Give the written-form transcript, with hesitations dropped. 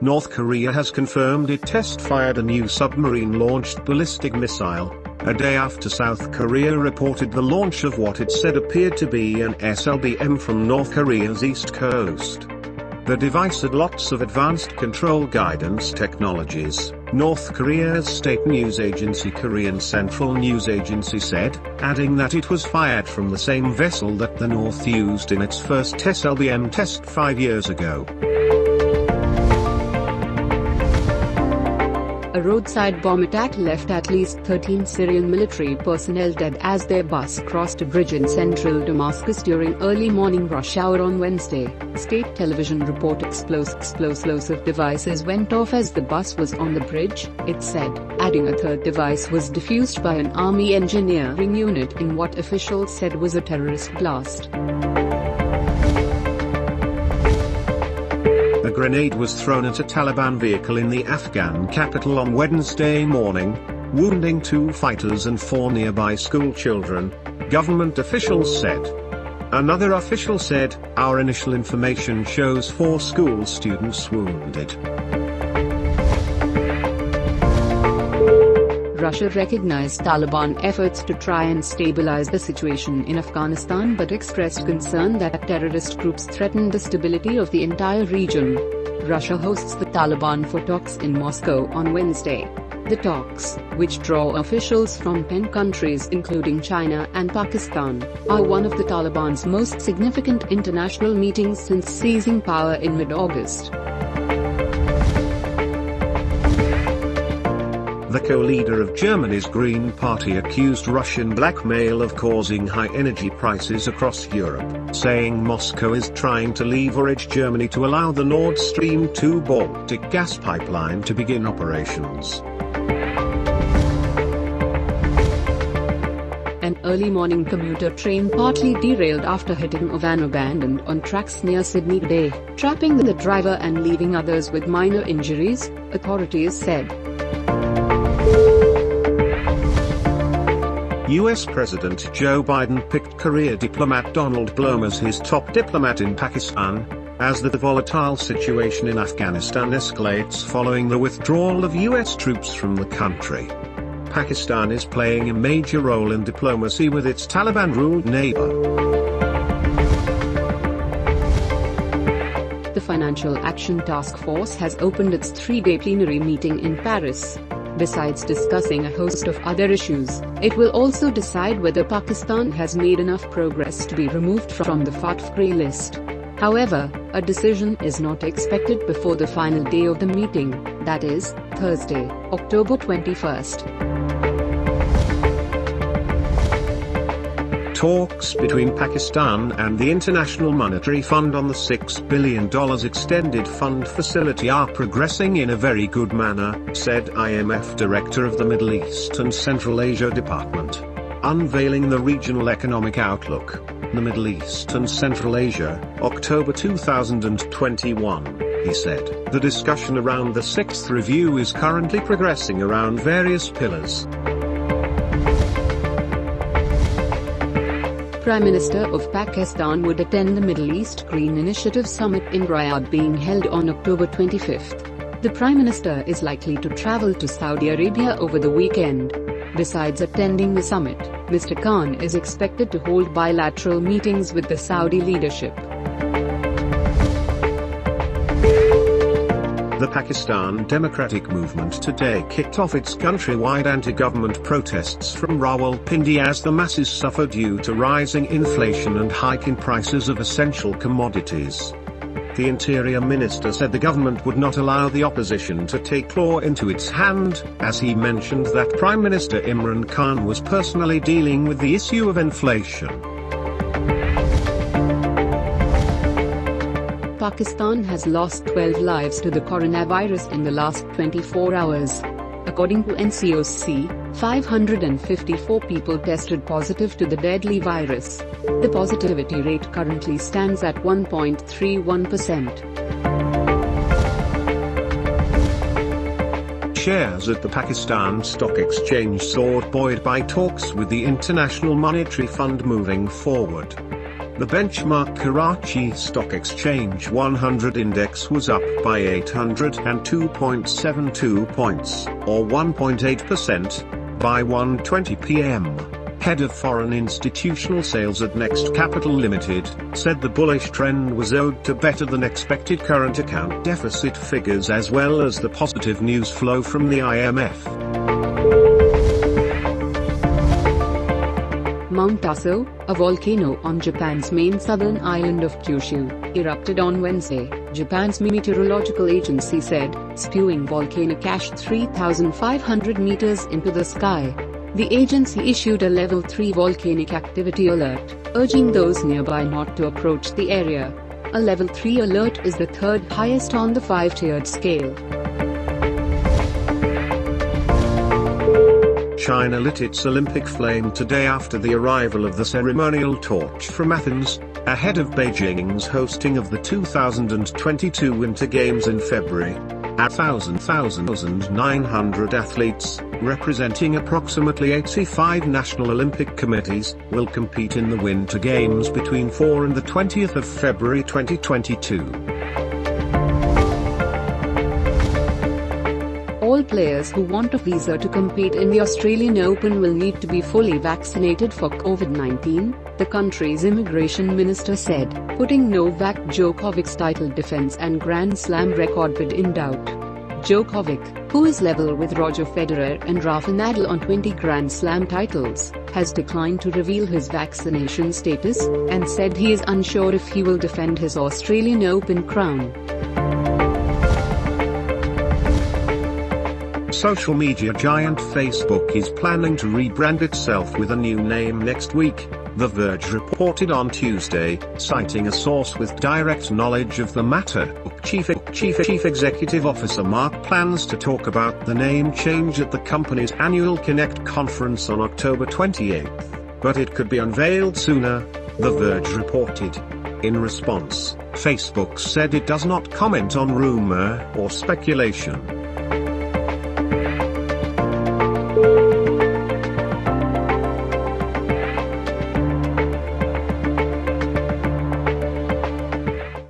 North Korea has confirmed it test-fired a new submarine-launched ballistic missile, a day after South Korea reported the launch of what it said appeared to be an SLBM from North Korea's east coast. The device had lots of advanced control guidance technologies, North Korea's state news agency Korean Central News Agency said, adding that it was fired from the same vessel that the North used in its first SLBM test 5 years ago. A roadside bomb attack left at least 13 Syrian military personnel dead as their bus crossed a bridge in central Damascus during early morning rush hour on Wednesday. State television report explosive devices went off as the bus was on the bridge, it said, adding a third device was defused by an army engineering unit in what officials said was a terrorist blast. A grenade was thrown at a Taliban vehicle in the Afghan capital on Wednesday morning, wounding 2 fighters and 4 nearby school children, government officials said. Another official said, "Our initial information shows 4 school students wounded." Russia recognized Taliban efforts to try and stabilize the situation in Afghanistan but expressed concern that terrorist groups threaten the stability of the entire region. Russia hosts the Taliban for talks in Moscow on Wednesday. The talks, which draw officials from 10 countries including China and Pakistan, are one of the Taliban's most significant international meetings since seizing power in mid-August. The co-leader of Germany's Green Party accused Russian blackmail of causing high energy prices across Europe, saying Moscow is trying to leverage Germany to allow the Nord Stream 2 Baltic gas pipeline to begin operations. An early morning commuter train partly derailed after hitting a van abandoned on tracks near Sydney today, trapping the driver and leaving others with minor injuries, authorities said. US President Joe Biden picked career diplomat Donald BLOME as his top diplomat in Pakistan, as the volatile situation in Afghanistan escalates following the withdrawal of US troops from the country. Pakistan is playing a major role in diplomacy with its Taliban-ruled neighbor. The Financial Action Task Force has opened its 3-day plenary meeting in Paris. Besides discussing a host of other issues, it will also decide whether Pakistan has made enough progress to be removed from the FATF grey list. However, a decision is not expected before the final day of the meeting, that is, Thursday, October 21st. Talks between Pakistan and the International Monetary Fund on the $6 billion extended fund facility are progressing in a very good manner, said IMF Director of the Middle East and Central Asia Department. Unveiling the Regional Economic Outlook, the Middle East and Central Asia, October 2021, he said. The discussion around the 6th review is currently progressing around various pillars. Prime Minister of Pakistan would attend the Middle East Green Initiative Summit in Riyadh being held on October 25th. The Prime Minister is likely to travel to Saudi Arabia over the weekend. Besides attending the summit, Mr. Khan is expected to hold bilateral meetings with the Saudi leadership. The Pakistan Democratic Movement today kicked off its countrywide anti-government protests from Rawalpindi as the masses suffer due to rising inflation and hike in prices of essential commodities. The Interior Minister said the government would not allow the opposition to take law into its hand, as he mentioned that Prime Minister IMRAN Khan was personally dealing with the issue of inflation. Pakistan has lost 12 lives to the coronavirus in the last 24 hours. According to NCOC, 554 people tested positive to the deadly virus. The positivity rate currently stands at 1.31%. Shares at the Pakistan Stock Exchange soared, buoyed by talks with the International Monetary Fund moving forward. The benchmark Karachi Stock Exchange 100 index was up by 802.72 points, or 1.8%, by 1:20 p.m. Head of Foreign Institutional Sales at Next Capital Limited, said the bullish trend was owed to better than expected current account deficit figures as well as the positive news flow from the IMF. Mount Aso, a volcano on Japan's main southern island of Kyushu, erupted on Wednesday, Japan's meteorological agency said, spewing volcanic ash 3,500 meters into the sky. The agency issued a Level 3 volcanic activity alert, urging those nearby not to approach the area. A Level 3 alert is the third highest on the 5-tiered scale. China lit its Olympic flame today after the arrival of the ceremonial torch from Athens, ahead of Beijing's hosting of the 2022 Winter Games in February. 1,900 athletes, representing approximately 85 national Olympic committees, will compete in the Winter Games between 4 and the 20th of February 2022. All players who want a visa to compete in the Australian Open will need to be fully vaccinated for COVID-19, the country's immigration minister said, putting Novak Djokovic's title defense and Grand Slam record bid in doubt. Djokovic, who is level with Roger Federer and Rafa Nadal on 20 Grand Slam titles, has declined to reveal his vaccination status, and said he is unsure if he will defend his Australian Open crown. Social media giant Facebook is planning to rebrand itself with a new name next week, The Verge reported on Tuesday, citing a source with direct knowledge of the matter. Chief Executive Officer Mark plans to talk about the name change at the company's annual Connect conference on October 28th, but it could be unveiled sooner, The Verge reported. In response, Facebook said it does not comment on rumor or speculation.